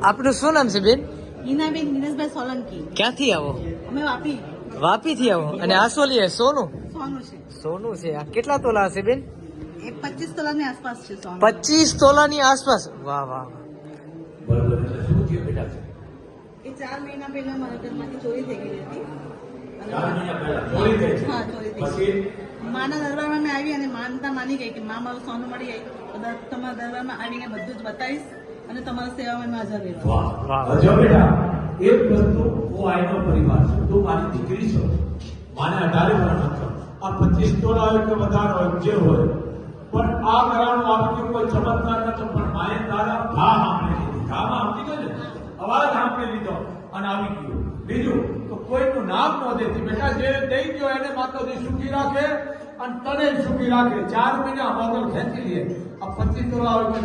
આપનું શું નામ છે બેન? હિનાબેન દિનેશભાઈ સોલંકી. ક્યાંથી આવો? અમે વાપી. વાપી થી આવો. અને આ શું લે? સોનું? સોનું છે. સોનું છે. આ કેટલા તોલા હશે બેન? એ 25 તોલાની આસપાસ છે સોનું. 25 તોલાની આસપાસ. વાહ વાહ. એ 4 મહિના પહેલા મારા ઘરમાંથી ચોરી થઈ ગઈ હતી. હા, ચોરી થઈ ગઈ. માના દરબારમાં મેં આવી અને માનતા માની ગઈ કે માં મારું સોનું મળી ગઈ તો તમારા દરબારમાં આવીને બધું જ બતાવીશ અને તમારી સેવામાં મેં હાજર રહીશ. એક વસ્તુ હું આઈનો પરિવાર છું, તું મારી દીકરી છો, માને 18 વર્ષ હતો. આ 25 તોલા હોય કે વધારે હોય જે હોય, પણ આ ઘરાણું આપણી કોઈ ચમત્કાર નતો, પણ માએ તારા ભા સાંભળી લીધી. ઘામાં આપી ગયો ને, અવાજ સાંભળી લીધો અને આવી ગયું. બીજું તો કોઈનું નામ ન દેતી. બેટા જે દઈ ગયો એને માતાજી સુખી રાખે અને તને સુખી રાખે. 4 મહિના અમારો ખેંચી લે. આ 25 તોલા હોય કે